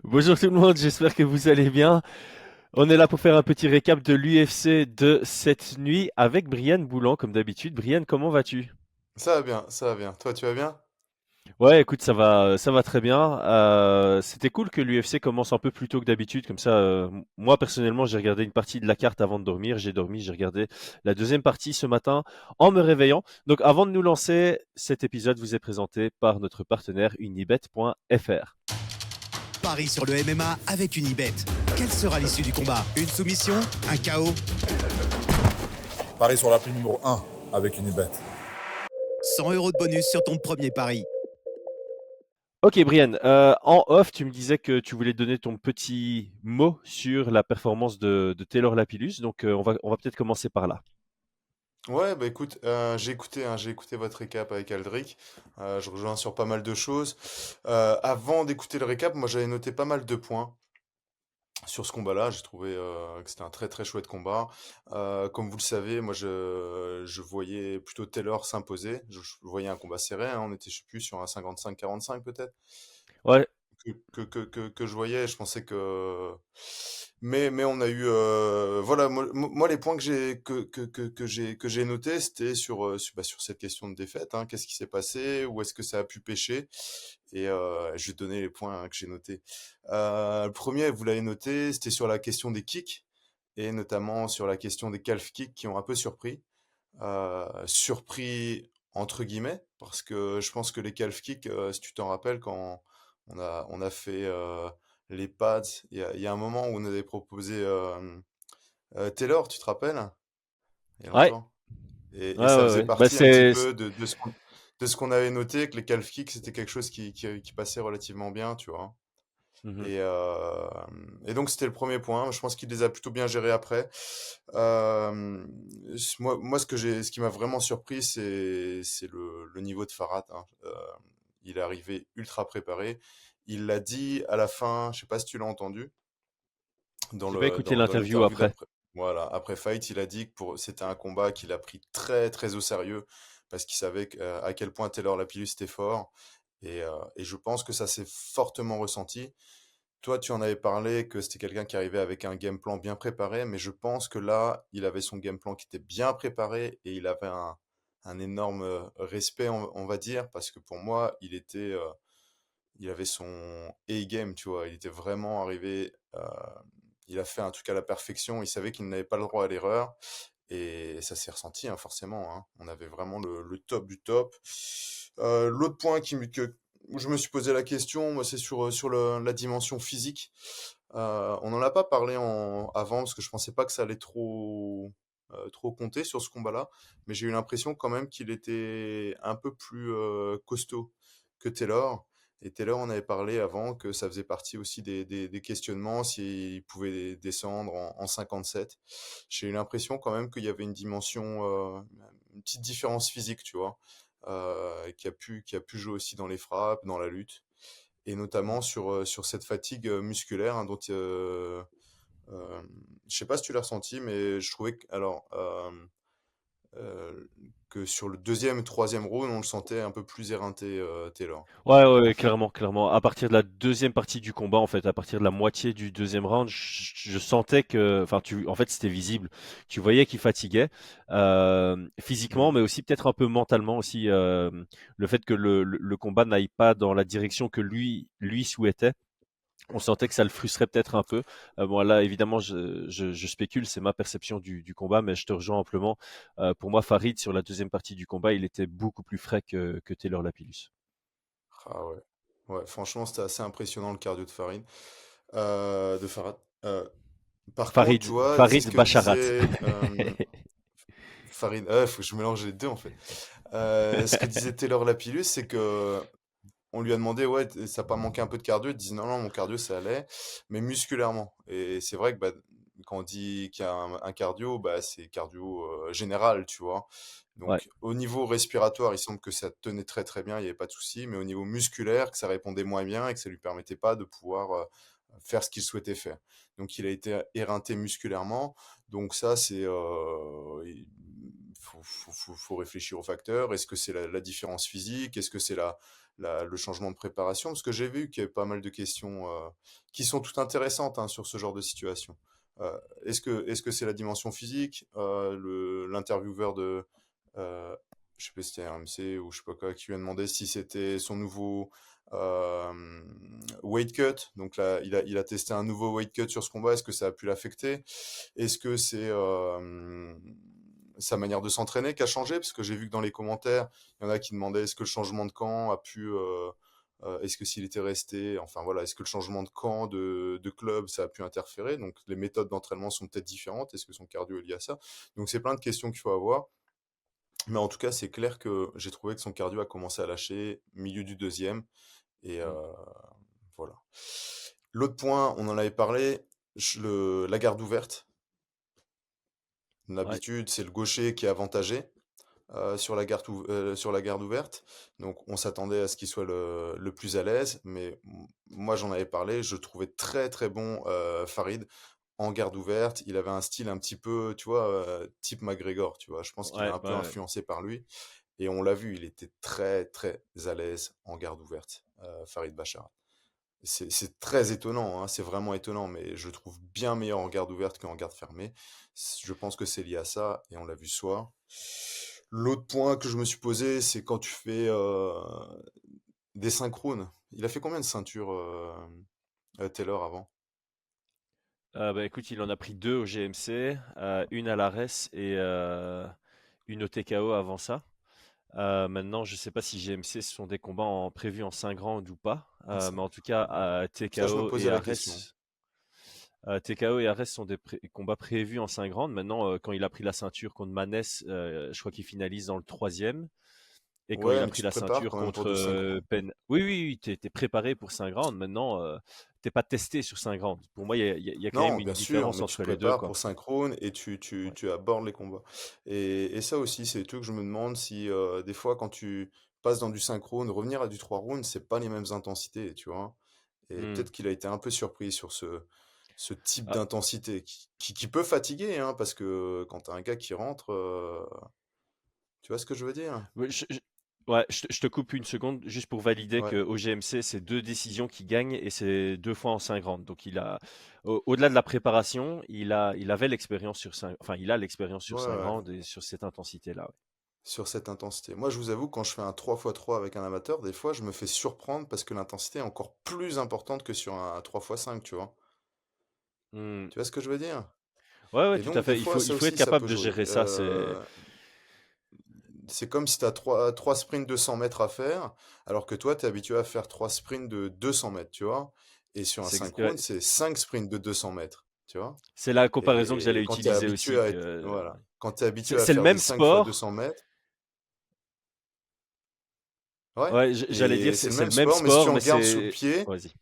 Bonjour tout le monde, j'espère que vous allez bien. On est là pour faire un petit récap de l'UFC de cette nuit avec Brian Boulan, comme d'habitude. Brian, comment vas-tu? Ça va bien, ça va bien. Toi, tu vas bien? Ouais, écoute, ça va très bien. C'était cool que l'UFC commence un peu plus tôt que d'habitude, comme ça. Moi personnellement, j'ai regardé une partie de la carte avant de dormir. J'ai dormi, j'ai regardé la deuxième partie ce matin en me réveillant. Donc, avant de nous lancer, cet épisode vous est présenté par notre partenaire unibet.fr. Paris sur le MMA avec Unibet. Quelle sera l'issue du combat? Une soumission? Un KO? Paris sur l'appli numéro 1 avec Unibet. 100 euros de bonus sur ton premier pari. Ok, Brian, en off, tu me disais que tu voulais donner ton petit mot sur la performance de Taylor Lapillus, donc on va peut-être commencer par là. Ouais, bah écoute, j'ai écouté votre récap avec Aldric. Je rejoins sur pas mal de choses. Avant d'écouter le récap, moi j'avais noté pas mal de points sur ce combat-là. J'ai trouvé que c'était un très très chouette combat. Comme vous le savez, moi je voyais plutôt Taylor s'imposer. Je voyais un combat serré, hein. On était, je sais plus, sur un 55-45 peut-être. Ouais, Que je voyais, je pensais que mais on a eu voilà moi les points que j'ai notés c'était sur cette question de défaite, hein, qu'est-ce qui s'est passé, où est-ce que ça a pu pêcher et je vais te donner les points, hein, que j'ai notés. Le premier, vous l'avez noté, c'était sur la question des kicks et notamment sur la question des calf kicks qui ont un peu surpris. Surpris entre guillemets, parce que je pense que les calf kicks, si tu t'en rappelles, quand on a fait les pads, il y a un moment où on avait proposé Taylor, tu te rappelles? Il y a ouais, longtemps. Et ça faisait ouais. Bah partie un petit peu de ce qu'on avait noté, que les calf kicks, c'était quelque chose qui passait relativement bien, tu vois. Mhm. Et donc c'était le premier point. Je pense qu'il les a plutôt bien gérés après. Moi, ce qui m'a vraiment surpris, c'est le niveau de Farhat, hein. Il est arrivé ultra préparé. Il l'a dit à la fin, je sais pas si tu l'as entendu, J'ai pas écouté dans l'interview l'interview après. d'après. Voilà, après fight, il a dit que c'était un combat qu'il a pris très très au sérieux parce qu'il savait à quel point Taylor Lapillus était fort. Et je pense que ça s'est fortement ressenti. Toi, tu en avais parlé que c'était quelqu'un qui arrivait avec un game plan bien préparé, mais je pense que là, il avait son game plan qui était bien préparé et il avait un énorme respect, on va dire, parce que pour moi, il avait son A-game, tu vois. Il était vraiment arrivé, il a fait un truc à la perfection. Il savait qu'il n'avait pas le droit à l'erreur et ça s'est ressenti, hein, forcément, hein. On avait vraiment le top du top. L'autre point où je me suis posé la question, moi, c'est sur la dimension physique. On n'en a pas parlé avant parce que je pensais pas que ça allait trop compter sur ce combat-là, mais j'ai eu l'impression quand même qu'il était un peu plus costaud que Taylor. Et Taylor, on avait parlé avant que ça faisait partie aussi des questionnements s'il pouvait descendre en 57. J'ai eu l'impression quand même qu'il y avait une dimension, une petite différence physique, tu vois, qui a pu jouer aussi dans les frappes, dans la lutte, et notamment sur cette fatigue musculaire, hein, dont je sais pas si tu l'as ressenti, mais je trouvais que sur le deuxième et troisième round, on le sentait un peu plus éreinté, Taylor. Ouais, clairement, clairement. À partir de la deuxième partie du combat, en fait, à partir de la moitié du deuxième round, je sentais que, enfin, en fait, c'était visible. Tu voyais qu'il fatiguait, physiquement, Mhm. mais aussi peut-être un peu mentalement aussi. Le fait que le combat n'aille pas dans la direction que lui souhaitait. On sentait que ça le frustrait peut-être un peu. Bon, là, évidemment, je spécule, c'est ma perception du combat, mais je te rejoins amplement. Pour moi, Farid, sur la deuxième partie du combat, il était beaucoup plus frais que Taylor Lapillus. Ah ouais. Ouais, franchement, c'était assez impressionnant le cardio de Farid. De Farad. Euh, Par contre, tu vois, ce Farid que Bacharat. disait Farid, faut que je mélange les deux en fait. Ce que disait Taylor Lapillus, c'est que on lui a demandé, ouais, ça n'a pas manqué un peu de cardio? Il disait, non, non, mon cardio, ça allait, mais musculairement. Et c'est vrai que bah, quand on dit qu'il y a un cardio, bah, c'est cardio général, tu vois. Ouais. Donc, au niveau respiratoire, il semble que ça tenait très très bien, il n'y avait pas de souci, mais au niveau musculaire, que ça répondait moins bien et que ça lui permettait pas de pouvoir faire ce qu'il souhaitait faire. Donc, il a été éreinté musculairement. Donc, ça, il faut réfléchir aux facteurs. Est-ce que c'est la différence physique? Est-ce que c'est le changement de préparation? Parce que j'ai vu qu'il y avait pas mal de questions qui sont toutes intéressantes, hein, sur ce genre de situation. Est-ce que c'est la dimension physique? L'intervieweur euh, je sais pas si c'était RMC ou je sais pas quoi, qui lui a demandé si c'était son nouveau euh, weight cut. Donc là, il a testé un nouveau weight cut sur ce combat. Est-ce que ça a pu l'affecter? Est-ce que c'est sa manière de s'entraîner qui a changé? Parce que j'ai vu que dans les commentaires, il y en a qui demandaient est-ce que le changement de camp a pu... est-ce que s'il était resté, enfin voilà, est-ce que le changement de camp, de club, ça a pu interférer? Donc les méthodes d'entraînement sont peut-être différentes. Est-ce que son cardio est lié à ça? Donc c'est plein de questions qu'il faut avoir. Mais en tout cas, c'est clair que j'ai trouvé que son cardio a commencé à lâcher milieu du deuxième. Et Mm. voilà. L'autre point, on en avait parlé, la garde ouverte. Ouais. D'habitude, c'est le gaucher qui est avantagé sur la garde ouverte. Donc on s'attendait à ce qu'il soit le plus à l'aise. Mais moi, j'en avais parlé. Je trouvais très très bon Farid en garde ouverte. Il avait un style un petit peu, tu vois, type McGregor. Tu vois, je pense qu'il est Ouais, un peu ouais, influencé par lui. Et on l'a vu, il était très très à l'aise en garde ouverte, Farid Bachar. C'est très étonnant, hein, c'est vraiment étonnant, mais je le trouve bien meilleur en garde ouverte qu'en garde fermée. Je pense que c'est lié à ça, et on l'a vu ce soir. L'autre point que je me suis posé, c'est quand tu fais des synchrones. Il a fait combien de ceintures, Taylor, avant? Bah, écoute, il en a pris 2 au GMC, une à l'ARES et une au TKO avant ça. Maintenant, je sais pas si GMC ce sont des combats prévus en 5 rounds ou pas, Ah, mais ça. en tout cas, Ça, je me posais la question. TKO et Ares sont des combats prévus en 5 rounds. Maintenant, quand il a pris la ceinture contre Maness, je crois qu'il finalise dans le troisième. Et quand il Ouais, a mais pris tu te la prépares ceinture quand même pour contre du synchrone. Penn. Oui, oui, oui, t'es préparé pour 5 rounds. Maintenant, t'es pas testé sur 5 rounds. Pour moi, il y a quand même Non, une bien sûr, différence mais tu te entre les deux, prépares quoi. pour synchrone et tu, tu, Ouais. tu abordes les combats. Et ça aussi, c'est tout que je me demande si des fois, quand tu passes dans du synchrone, revenir à du 3 rounds, c'est pas les mêmes intensités, tu vois. Et Hmm. peut-être qu'il a été un peu surpris sur ce type Ah, d'intensité qui peut fatiguer, hein, parce que quand t'as un gars qui rentre, tu vois ce que je veux dire? ouais, ouais, je te coupe une seconde juste pour valider Ouais. qu'au GMC, c'est 2 décisions qui gagnent et c'est 2 fois en 5 rounds. Donc, au-delà de la préparation, il avait l'expérience sur 5, enfin, il a l'expérience Ouais, sur 5 ouais, rounds et sur cette intensité-là. Ouais. sur cette intensité. Moi, je vous avoue, quand je fais un 3x3 avec un amateur, des fois, je me fais surprendre parce que l'intensité est encore plus importante que sur un 3x5, tu vois. Hmm. Tu vois ce que je veux dire? Ouais, ouais, Et tout à donc, des fait. Il fois, faut, ça il faut être aussi, ça capable peut de jouer. gérer ça. C'est comme si tu as trois sprints de 100 mètres à faire, alors que toi, tu es habitué à faire 3 sprints de 200 mètres, tu vois. Et sur un Ouais, synchrone, c'est 5 sprints de 200 mètres, tu vois. c'est la comparaison que Et j'allais quand tu es utiliser habitué aussi. à être, voilà, quand tu habitué à C'est le faire des même 5 fois sport. 200 mètres, ouais, Ouais, j'allais dire et c'est le c'est même le même sport, mais si tu sport, en mais gardes sous le c'est. pied, Vas-y.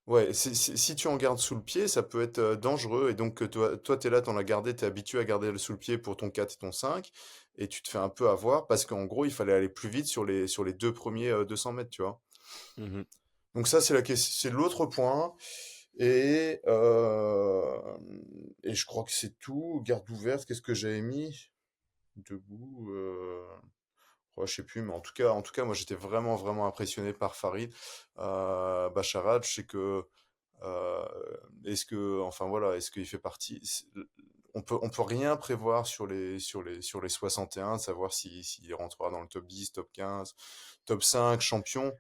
ouais, si tu en gardes sous le pied, ça peut être dangereux. Et donc, toi tu es là, t'en as gardé, tu es habitué à garder sous le pied pour ton 4 et ton 5, et tu te fais un peu avoir parce qu'en gros, il fallait aller plus vite sur les 2 premiers 200 mètres, tu vois. Mhm. Donc ça, c'est l'autre point. Et, euh, et je crois que c'est tout. Garde ouverte, qu'est-ce que j'avais mis? Debout. Ouais, je sais plus, mais en tout cas, moi j'étais vraiment vraiment impressionné par Farid Bacharach. Je sais que euh, enfin voilà, est-ce qu'il fait partie? On peut rien prévoir sur les 61, savoir s'il rentrera dans le top 10, top 15, top 5, champion,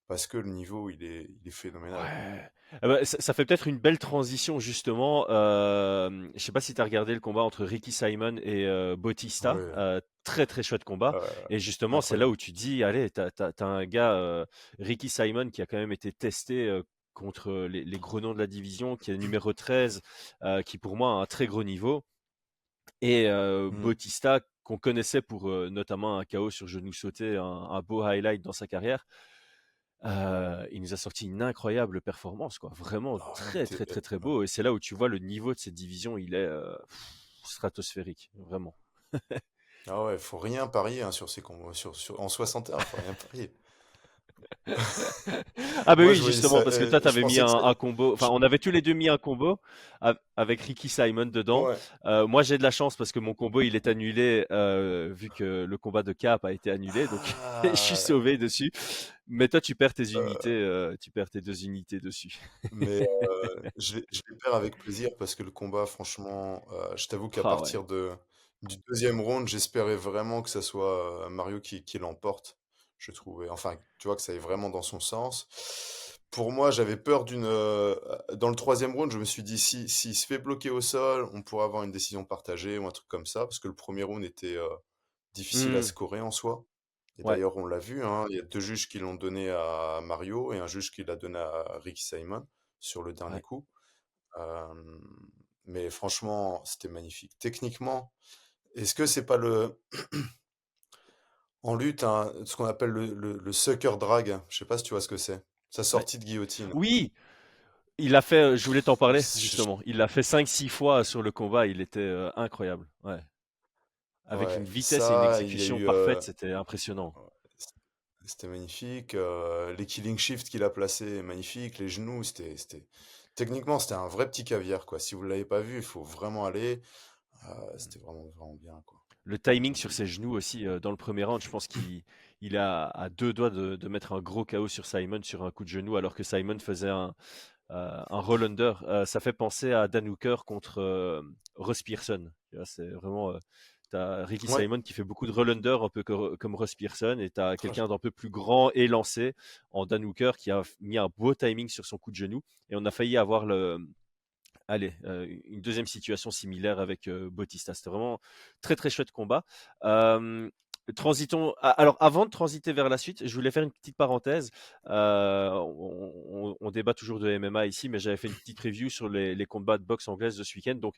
parce que le niveau il est phénoménal, quoi. Ouais. Ah bah, ça fait peut-être une belle transition justement. Je sais pas si tu as regardé le combat entre Ricky Simon et Bautista. Ouais, Très très chouette combat. Et justement, c'est là incroyable. où tu te dis, allez, t'as un gars, Ricky Simon, qui a quand même été testé contre les gros noms de la division, qui est numéro 13, qui pour moi a un très gros niveau. Et Mm. Bautista, qu'on connaissait pour notamment un KO sur genou sauté, un beau highlight dans sa carrière. Il nous a sorti une incroyable performance, quoi. Vraiment Ah ouais, très, très, très, très beau. Et c'est là où tu vois le niveau de cette division, il est stratosphérique, vraiment. ah ouais, faut rien parier hein, sur ces combats, en 61, faut rien parier. Ah bah Moi, oui, je voyais ça, justement, parce que toi, je t'avais mis pensais que ça. un combo. Enfin, je- on avait tous les deux mis un combo avec Ricky Simon dedans. Ouais. Moi, j'ai de la chance parce que mon combo, il est annulé vu que le combat de Cap a été annulé, donc je suis Ah, sauvé dessus. Mais toi, tu perds tes unités, euh, tu perds tes 2 unités dessus. mais je les perds avec plaisir parce que le combat, franchement, je t'avoue qu'à Ah ouais. partir du deuxième round, j'espérais vraiment que ça soit Mario qui l'emporte. Je trouvais, enfin, tu vois, que ça aille vraiment dans son sens. Pour moi, j'avais peur dans le troisième round, je me suis dit, si, s'il se fait bloquer au sol, on pourrait avoir une décision partagée ou un truc comme ça, parce que le premier round était difficile à Hmm, scorer en soi. Et ouais, d'ailleurs, on l'a vu, hein, il y a deux juges qui l'ont donné à Mario et un juge qui l'a donné à Ricky Simon sur le dernier ouais. coup. Euh, mais franchement, c'était magnifique. Techniquement, est-ce que c'est pas en lutte ce qu'on appelle le sucker drag? Je sais pas si tu vois ce que c'est. Sa Ouais. sortie de guillotine. Oui, il a fait. Je voulais t'en parler Je- justement. Il l'a fait 5, 6 fois sur le combat. Il était incroyable. Ouais. Avec une ouais, vitesse et une ça, il y a exécution eu. parfaite, c'était impressionnant. C'était magnifique. Les killing shift qu'il a placés, magnifique. Les genoux, techniquement, c'était un vrai petit caviar, quoi. Si vous l'avez pas vu, il faut vraiment aller. C'était vraiment, vraiment bien, quoi. Le timing sur ses genoux aussi, dans le premier round, je pense qu'il a à 2 doigts de mettre un gros KO sur Simon sur un coup de genou, alors que Simon faisait un roll under. Ça fait penser à Dan Hooker contre Ross Pearson. Tu vois, c'est vraiment. T'as Ricky Ouais. Simon qui fait beaucoup de roll under, un peu comme Ross Pearson, et t'as Ah, quelqu'un d'un peu plus grand et lancé en Dan Hooker qui a mis un beau timing sur son coup de genou. Et on a failli avoir une deuxième situation similaire avec Bautista. C'était vraiment très très chouette combat. Euh, Transitons. Alors, avant de transiter vers la suite, je voulais faire une petite parenthèse. On débat toujours de MMA ici, mais j'avais fait une petite preview sur les combats de boxe anglaise de ce week-end. Donc,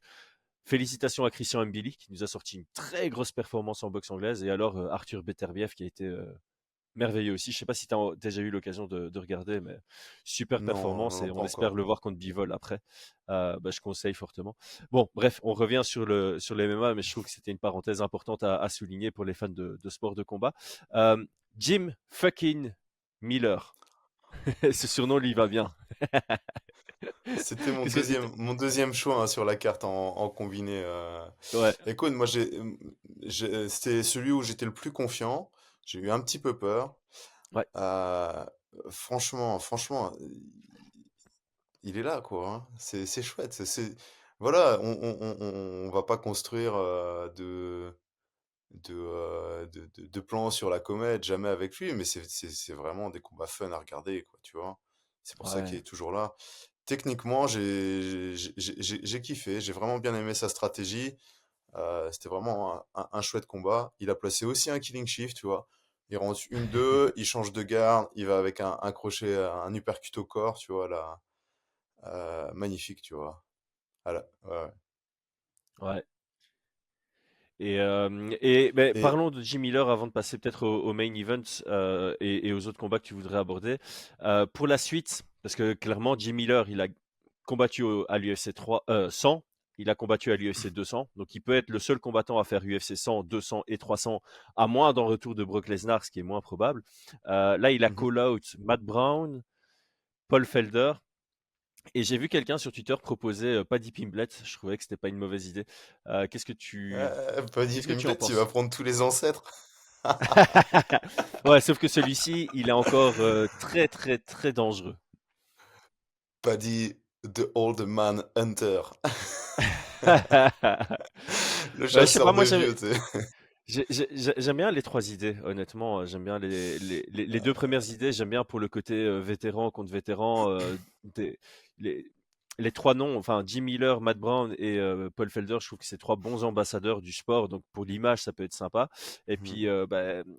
félicitations à Christian Mbili qui nous a sorti une très grosse performance en boxe anglaise. Et alors, Arthur Beterbiev qui a été merveilleux aussi. Je sais pas si tu as déjà eu l'occasion de regarder, mais super non, performance non, et pas on espère encore. le voir contre Bivol après. Je conseille fortement. Bon, bref, on revient sur les MMA, mais je trouve que c'était une parenthèse importante à souligner pour les fans de sport de combat. Euh, Jim fucking Miller. Ce surnom lui va bien. C'était Qu'est-ce que c'était? mon deuxième choix, hein, sur la carte en combiné. Ouais, Écoute, moi, c'était celui où j'étais le plus confiant. J'ai eu un petit peu peur. ouais, Euh, franchement, il est là, quoi, hein. C'est chouette. Voilà, on va pas construire de plans sur la comète, jamais avec lui, mais c'est vraiment des combats fun à regarder, quoi, tu vois. C'est pour ça qu'il ouais, est toujours là. Techniquement, j'ai kiffé, j'ai vraiment bien aimé sa stratégie. C'était vraiment un chouette combat. Il a placé aussi un killing shift, tu vois. Il rentre une, deux, il change de garde, il va avec un crochet, un uppercut au corps, tu vois, là. Magnifique, tu vois. Ouais. ouais. Et Et parlons de Jim Miller avant de passer peut-être au main event et aux autres combats que tu voudrais aborder. Pour la suite, parce que clairement, Jim Miller, il a combattu à l'UFC 100, il a combattu à l'UFC 200, donc il peut être le seul combattant à faire UFC 100, 200 et 300, à moins d'un retour de Brock Lesnar, ce qui est moins probable. Là, il a mhm. call out Matt Brown, Paul Felder. Et j'ai vu quelqu'un sur Twitter proposer Paddy Pimblett. Je trouvais que c'était pas une mauvaise idée. Qu'est-ce que tu Paddy qu'est-ce que tu en Pimblett, il va penses? prendre tous les ancêtres. Ouais, sauf que celui-ci, il est encore très très très dangereux. Paddy, the old man hunter. Le Je sais chasseur pas, de moi vieux, tu sais. j'aime bien les 3 idées, honnêtement. J'aime bien les 2 premières idées. J'aime bien pour le côté vétéran contre vétéran. Les, les 3 noms, enfin Jim Miller, Matt Brown et Paul Felder, je trouve que c'est 3 bons ambassadeurs du sport. Donc pour l'image, ça peut être sympa. Et Mhm, puis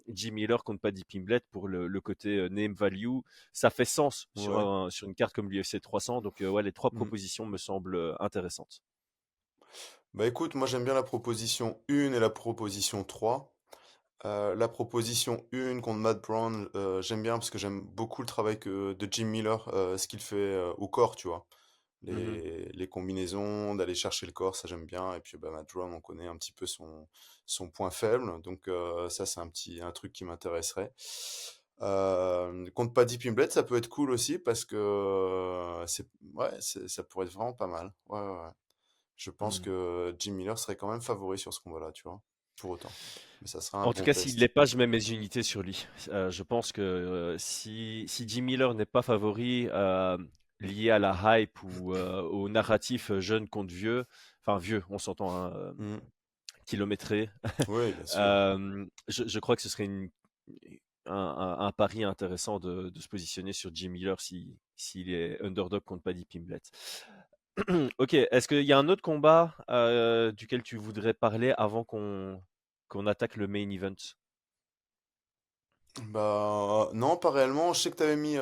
Jim Miller contre Paddy Pimblett pour le côté name value, ça fait sens ouais. sur une carte comme l'UFC 300. Donc ouais, les 3 Mhm. propositions me semblent intéressantes. Bah écoute, moi j'aime bien la proposition 1 et la proposition 3. La proposition 1 contre Matt Brown, j'aime bien parce que j'aime beaucoup le travail de Jim Miller, ce qu'il fait au corps, tu vois. Mhm. Les combinaisons, d'aller chercher le corps, ça j'aime bien. Et puis bah, Matt Brown, on connaît un petit peu son point faible. Donc ça, c'est un truc qui m'intéresserait. Contre Paddy Pimblett, ça peut être cool aussi parce que ça pourrait être vraiment pas mal. Ouais, ouais, ouais. Je pense Hmm. que Jim Miller serait quand même favori sur ce combat-là, tu vois, pour autant. Mais ça sera un En tout bon cas, s'il test. l'est pas, je mets mes unités sur lui. Je pense que si Jim Miller n'est pas favori, lié à la hype ou au narratif jeune contre vieux, enfin vieux, on s'entend, hein, Mm. kilométré, Oui, bien sûr. je crois que ce serait un pari intéressant de se positionner sur Jim Miller s'il est underdog contre Paddy Pimblett. Ok, est-ce qu'il y a un autre combat duquel tu voudrais parler avant qu'on attaque le main event? Bah, non, pas réellement. Je sais que t'avais mis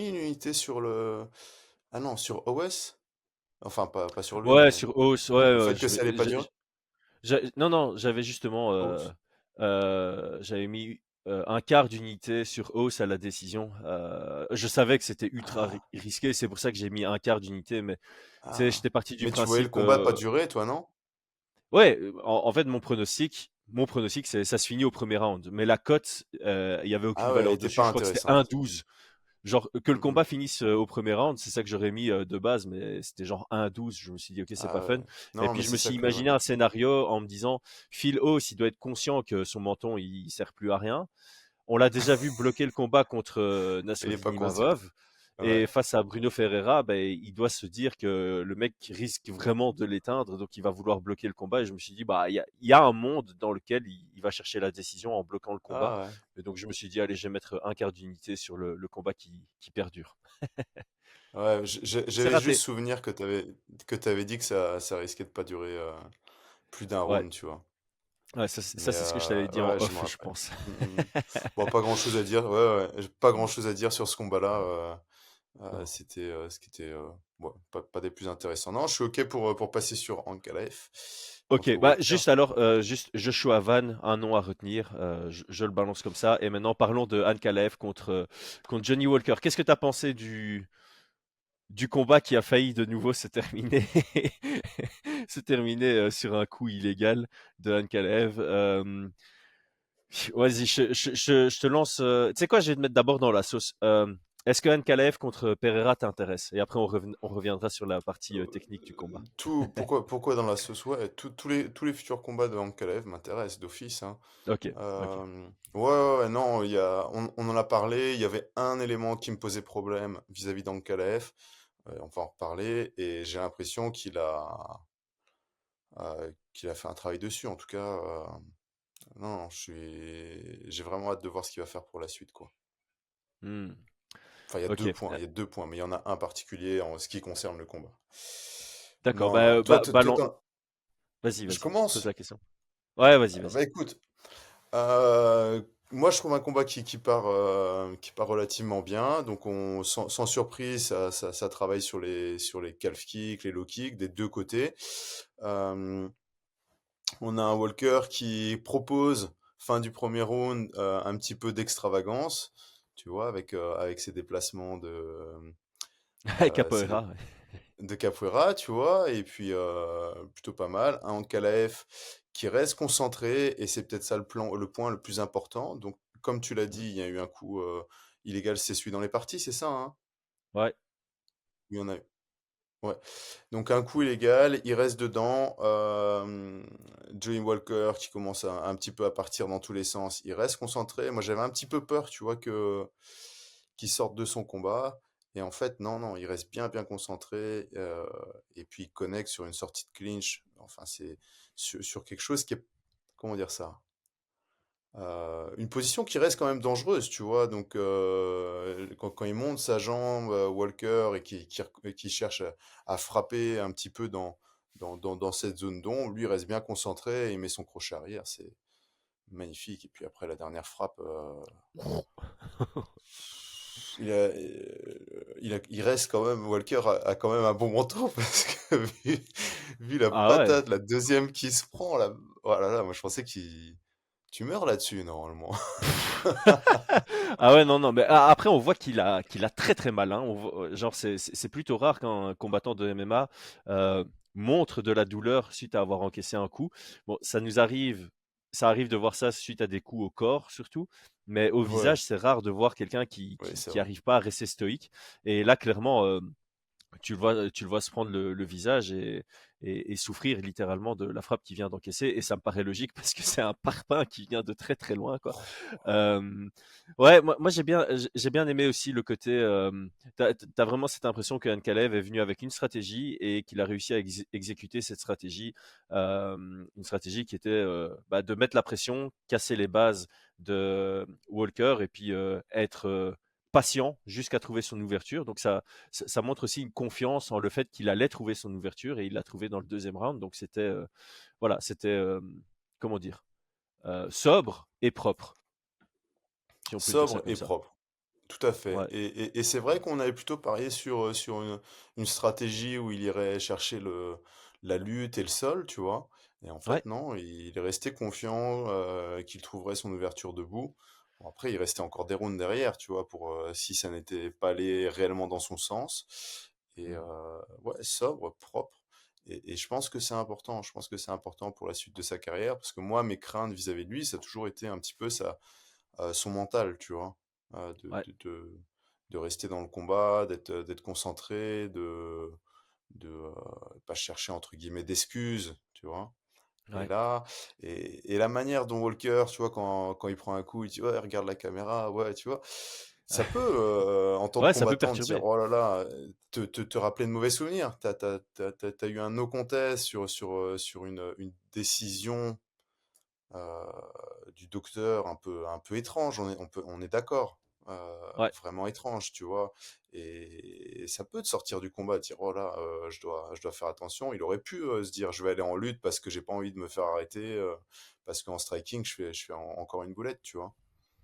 une unité sur le... Ah non, sur OS? Enfin, pas sur lui, Ouais, mais sur O's, ouais, le ouais, fait que ça allait pas durer. non, non, j'avais justement, OS. j'avais mis un quart d'unité sur O's à la décision. Je savais que c'était ultra Ah, risqué, c'est pour ça que j'ai mis un quart d'unité, mais tu sais, ah. j'étais parti du Mais tu voyais le principe, combat pas durer, toi, non? ouais, en fait, mon pronostic, c'est ça se finit au premier round, mais la cote, il y avait aucune Ah ouais, elle valeur était dessus. pas Je crois que c'était un intéressante. douze. Genre, que le Mhm. combat finisse au premier round, c'est ça que j'aurais mis de base, mais c'était genre 1-12. Je me suis dit, ok, c'est pas Ah fun. ouais. Et Non, puis, mais je c'est me ça suis que... Ouais. imaginé un scénario en me disant, Phil Hawes, il doit être conscient que son menton, il sert plus à rien. On l'a déjà vu bloquer le combat contre Il est pas Nassourdine conscient. Imavov. Et Ouais. face à Bruno Ferreira, ben, il doit se dire que le mec risque vraiment de l'éteindre, donc il va vouloir bloquer le combat. Et je me suis dit, bah, il y a un monde dans lequel il va chercher la décision en bloquant le combat. Ah ouais. Et donc je me suis dit, allez, je vais mettre un quart d'unité sur le combat qui perdure. Ouais, C'est j'avais juste raté. souvenir que t'avais dit que ça risquait de pas durer plus d'un Ouais, round, tu vois. ouais, ça Mais c'est ce que je t'avais dit en ouais, je me off, je rappelle. pense. Mm, mm. Bon, pas grand-chose à dire. Ouais, ouais, pas grand-chose à dire sur ce combat-là. Non. C'était ce qui était bon, pas des plus intéressants. Non, je suis OK pour passer sur Ankalaev Ok, contre bah Walker. juste alors, juste Joshua Van, un nom à retenir, je le balance comme ça. Et maintenant parlons de Anne Kalev contre Johnny Walker. Qu'est-ce que tu as pensé du combat qui a failli de nouveau se terminer, se terminer sur un coup illégal de Anne Kalev? Vas-y, je te lance. Tu sais quoi, je vais te mettre d'abord dans la sauce. Est-ce que Anne Kalev contre Pereira t'intéresse? Et après, on reviendra sur la partie technique du combat. Pourquoi dans la sauce? Ouais, tous les futurs combats de Ankalaev m'intéressent d'office, hein. Ok, ok. Ouais, ouais, ouais, non, on en a parlé. Il y avait un élément qui me posait problème vis-à-vis d'Ankalaev. On va en reparler. Et j'ai l'impression qu'il a fait un travail dessus. En tout cas, non, j'ai vraiment hâte de voir ce qu'il va faire pour la suite, quoi. Hmm, Enfin, il y a ok, deux points, il y a 2 points, mais il y en a un particulier en ce qui concerne le combat. d'accord. Non, non. Toi, Vas-y, je vas-y, pose commence. la question. Ouais, vas-y, Bah vas-y. écoute, moi je trouve un combat qui part relativement bien. Donc sans surprise, ça travaille sur les calf kicks, les low kicks des deux côtés. Euh, on a un Walker qui propose, fin du premier round, un petit peu d'extravagance, tu vois, avec ses déplacements euh, ses dé- Capoeira. Ouais. de capoeira, tu vois, et puis plutôt pas mal. Un Ankalaev qui reste concentré, et c'est peut-être ça le point le plus important. Donc, comme tu l'as dit, il y a eu un coup illégal, c'est celui dans les parties, c'est ça, hein? Ouais. Il y en a eu. Ouais. Donc un coup illégal, il reste dedans. Joey Walker qui commence un petit peu à partir dans tous les sens, il reste concentré. Moi j'avais un petit peu peur, tu vois, qu'il sorte de son combat. Et en fait, non, non, il reste bien, bien concentré. Et puis il connecte sur une sortie de clinch. Enfin, c'est sur quelque chose qui est, comment dire ça? Une position qui reste quand même dangereuse, tu vois. Donc, quand il monte sa jambe, Walker, et qui cherche à frapper un petit peu dans cette zone d'ombre, lui il reste bien concentré et il met son crochet arrière. C'est magnifique. Et puis après, la dernière frappe, il reste quand même, Walker a quand même un bon menton parce que vu la Ah ouais. patate, la deuxième qui se prend, là, oh là là, moi je pensais tu meurs là-dessus normalement. Ah ouais, non, non, mais après, on voit qu'il a très très mal, hein. Genre, c'est plutôt rare qu'un combattant de MMA montre de la douleur suite à avoir encaissé un coup. Bon, ça nous arrive, ça arrive de voir ça suite à des coups au corps surtout, mais au Ouais, visage, c'est rare de voir quelqu'un ouais, c'est qui vrai. arrive pas à rester stoïque. Et là, clairement, tu le vois se prendre le visage et souffrir littéralement de la frappe qu'il vient d'encaisser. Et ça me paraît logique parce que c'est un parpaing qui vient de très très loin, quoi. Euh, ouais, moi j'ai bien aimé aussi le côté. T'as vraiment cette impression que Kalev est venu avec une stratégie et qu'il a réussi à exécuter cette stratégie, une stratégie qui était bah, de mettre la pression, casser les bases de Walker et puis être patient jusqu'à trouver son ouverture. Donc ça montre aussi une confiance en le fait qu'il allait trouver son ouverture et il l'a trouvé dans le deuxième round. Donc voilà, c'était comment dire, sobre et propre, si on peut dire ça Sobre comme et ça. propre. Tout à fait. Ouais, Et c'est vrai qu'on avait plutôt parié sur une stratégie où il irait chercher la lutte et le sol, tu vois. Et en ouais, fait, non, il est resté confiant qu'il trouverait son ouverture debout. Bon, après, il restait encore des rounds derrière, tu vois, pour si ça n'était pas allé réellement dans son sens. Et mm, ouais, sobre, propre. Et je pense que c'est important. Je pense que c'est important pour la suite de sa carrière, parce que moi, mes craintes vis-à-vis de lui, ça a toujours été un petit peu son mental, tu vois, euh, de, ouais, de, de, de rester dans le combat, d'être concentré, de pas chercher entre guillemets d'excuses, tu vois. Et ouais. là, et la manière dont Walker, tu vois, quand il prend un coup, il dit ouais, regarde la caméra, ouais, tu vois, ça peut, en tant que Ouais, ça peut combattant, te dire perturber. oh là là, te rappeler de mauvais souvenirs. T'as eu un no contest sur une décision euh, du docteur un peu étrange, on est d'accord. Ouais. Vraiment étrange, tu vois. Et ça peut te sortir du combat, dire, oh là, je dois faire attention. Il aurait pu se dire, je vais aller en lutte parce que j'ai pas envie de me faire arrêter, parce qu'en striking, je fais encore une boulette, tu vois.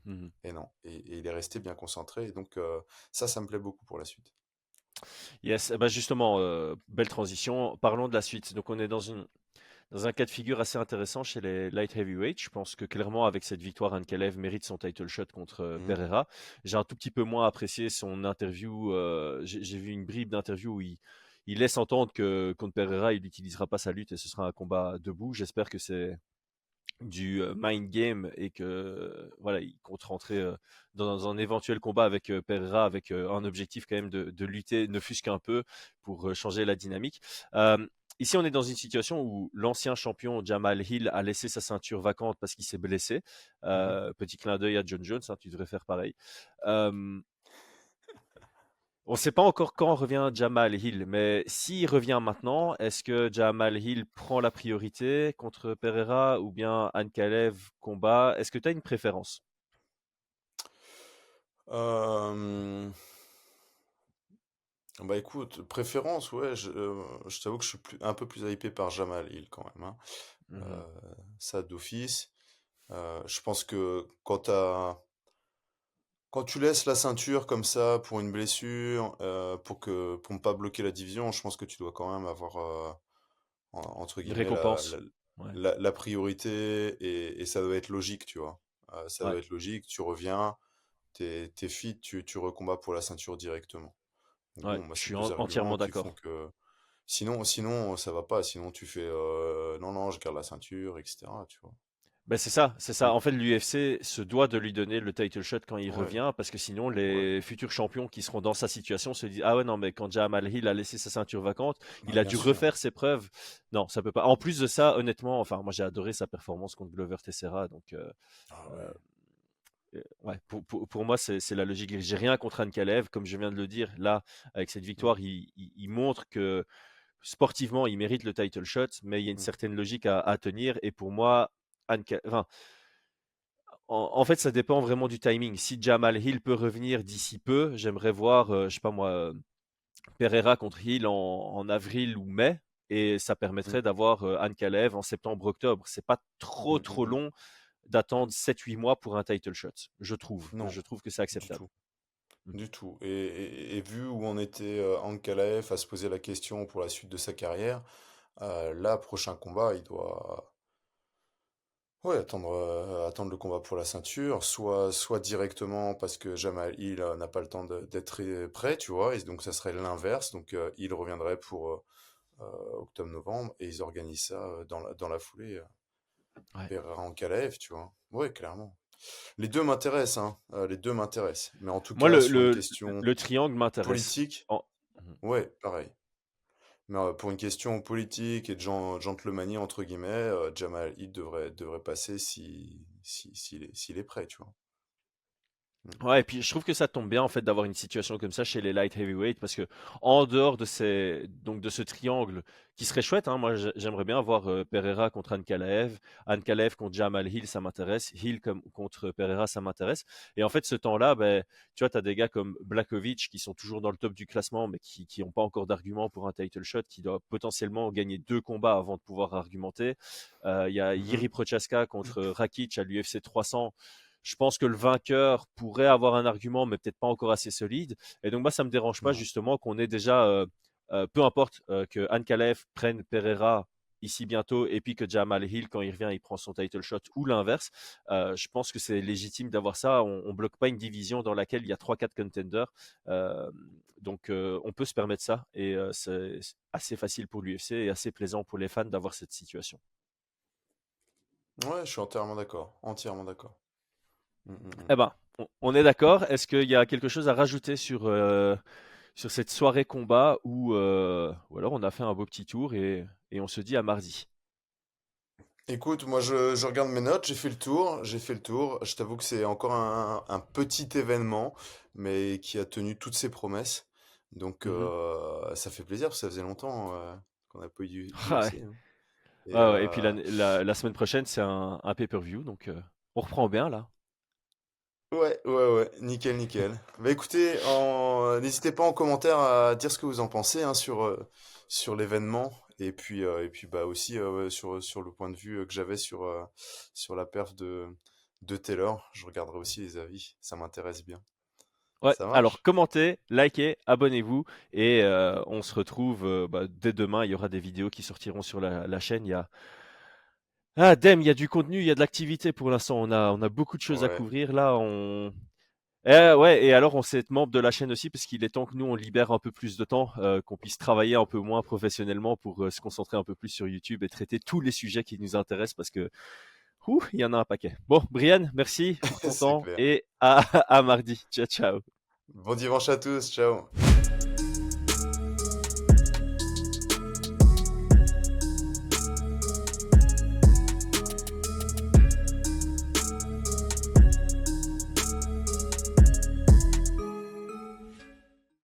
Mhm. Et non. Et il est resté bien concentré. Et donc, ça me plaît beaucoup pour la suite. Yes, eh ben justement, belle transition. Parlons de la suite. Donc on est dans un cas de figure assez intéressant chez les light heavyweight. Je pense que clairement, avec cette victoire, Ankalaev mérite son title shot contre Mhm. Pereira. J'ai un tout petit peu moins apprécié son interview. J'ai vu une bribe d'interview où il laisse entendre que contre Pereira, il n'utilisera pas sa lutte et ce sera un combat debout. J'espère que c'est du mind game et que voilà, il compte rentrer dans un éventuel combat avec Pereira avec un objectif quand même de lutter, ne fût-ce qu'un peu, pour changer la dynamique. Euh, Ici, on est dans une situation où l'ancien champion Jamal Hill a laissé sa ceinture vacante parce qu'il s'est blessé. Mhm. Petit clin d'œil à John Jones, hein, tu devrais faire pareil. Euh, on ne sait pas encore quand revient Jamal Hill, mais s'il revient maintenant, est-ce que Jamal Hill prend la priorité contre Pereira ou bien Ankalaev combat? Est-ce que tu as une préférence? Euh, Bah écoute, préférence, ouais, je t'avoue que je suis un peu plus hypé par Jamal Hill quand même, hein. Mhm. Euh, Ça d'office. Je pense que quand tu laisses la ceinture comme ça pour une blessure, pour ne pas bloquer la division, je pense que tu dois quand même avoir entre Une guillemets récompense. Ouais, la priorité et ça doit être logique, tu vois. Ça ouais, doit être logique. Tu reviens, t'es fit, tu recombats pour la ceinture directement. Donc ouais. bon, moi Je c'est suis deux arguments entièrement qui font d'accord. que sinon ça va pas. Sinon tu fais non non, je garde la ceinture, etc. Tu vois. Ben c'est ça, c'est ça. En fait, l'UFC se doit de lui donner le title shot quand il Ouais, revient, parce que sinon, ouais, les futurs champions qui seront dans sa situation se disent, ah ouais, non, mais quand Jamal Hill a laissé sa ceinture vacante, bah, il a bien dû sûr. refaire ses preuves. Non, ça peut pas. En plus de ça, honnêtement, enfin, moi j'ai adoré sa performance contre Glover Teixeira, donc Ah euh, ouais. ouais, pour moi, c'est la logique. J'ai rien contre Ankalaev, comme je viens de le dire. Là, avec cette Mm, victoire, il montre que sportivement, il mérite le title shot, mais il y a une mm, certaine logique à tenir. Et pour moi, enfin, en fait, ça dépend vraiment du timing. Si Jamal Hill peut revenir d'ici peu, j'aimerais voir, je sais pas moi, Pereira contre Hill en avril ou mai, et ça mm, permettrait d'avoir Ankalaev en septembre-octobre. C'est pas trop mm. long d'attendre 7-8 mois pour un title shot, je trouve. Non, Je trouve que c'est du acceptable. tout, du tout. Et vu où on était Ankalaev à se poser la question pour la suite de sa carrière, là, prochain combat, il doit ouais, attendre le combat pour la ceinture, soit directement parce que Jamal Hill n'a pas le temps d'être prêt, tu vois, et donc ça serait l'inverse, donc il reviendrait pour octobre-novembre, et ils organisent ça dans la foulée. Ouais. Pereira Ankalaev, tu vois. Ouais, clairement. Les deux m'intéressent, hein. Les deux m'intéressent. Mais en tout Moi, cas, sur une question le triangle m'intéresse. politique, Mhm. ouais, pareil. Mais pour une question politique et de gentlemanie, entre guillemets, Jamal Hill devrait passer s'il est prêt, tu vois. Mm. Ouais, et puis je trouve que ça tombe bien en fait d'avoir une situation comme ça chez les light heavyweight parce que en dehors de de ce triangle qui serait chouette, hein, moi j'aimerais bien voir Pereira contre Ankalaev, Ankalaev contre Jamal Hill, ça m'intéresse, Hill contre Pereira, ça m'intéresse. Et en fait, ce temps-là, ben, tu vois, tu as des gars comme Blakovic qui sont toujours dans le top du classement, mais qui n'ont pas encore d'argument pour un title shot, qui doit potentiellement gagner 2 combats avant de pouvoir argumenter. Il y a Mhm. Jiri Prochaska contre Rakic à l'UFC 300. Je pense que le vainqueur pourrait avoir un argument, mais peut-être pas encore assez solide. Et donc, moi, ça me dérange pas Non. justement qu'on ait déjà, peu importe que Ankalaev prenne Pereira ici bientôt, et puis que Jamal Hill, quand il revient, il prend son title shot, ou l'inverse. Je pense que c'est légitime d'avoir ça. On bloque pas une division dans laquelle il y a 3-4 contenders. Donc, on peut se permettre ça. Et c'est assez facile pour l'UFC et assez plaisant pour les fans d'avoir cette situation. Ouais, je suis entièrement d'accord. Entièrement d'accord. Mm, mm, mm. Eh ben, on est d'accord. Est-ce qu'il y a quelque chose à rajouter sur cette soirée combat ou alors on a fait un beau petit tour et on se dit à mardi. Écoute, moi je regarde mes notes, j'ai fait le tour, j'ai fait le tour. Je t'avoue que c'est encore un petit événement, mais qui a tenu toutes ses promesses. Donc Mhm. ça fait plaisir, parce que ça faisait longtemps qu'on n'a pas eu Ouais. d'UFC, hein. Et Ouais, ouais. Et puis la semaine prochaine, c'est un pay-per-view, donc on reprend bien là. ouais, ouais, ouais, nickel, nickel. Bah écoutez, n'hésitez pas en commentaire à dire ce que vous en pensez, hein, sur l'événement. Et puis bah aussi ouais, sur le point de vue que j'avais sur la perf de Taylor. Je regarderai aussi les avis, ça m'intéresse bien. Ouais. Ça Alors marche? commentez, likez, abonnez-vous et on se retrouve dès demain. Il y aura des vidéos qui sortiront sur la chaîne. Il y a du contenu, il y a de l'activité pour l'instant. On a beaucoup de choses à Ouais, couvrir là. Ouais, et alors on s'est membre de la chaîne aussi parce qu'il est temps que nous on libère un peu plus de temps, qu'on puisse travailler un peu moins professionnellement pour se concentrer un peu plus sur YouTube et traiter tous les sujets qui nous intéressent parce que il y en a un paquet. Bon, Brian, merci pour ton c'est temps clair. et à mardi. Ciao, ciao. Bon dimanche à tous, ciao.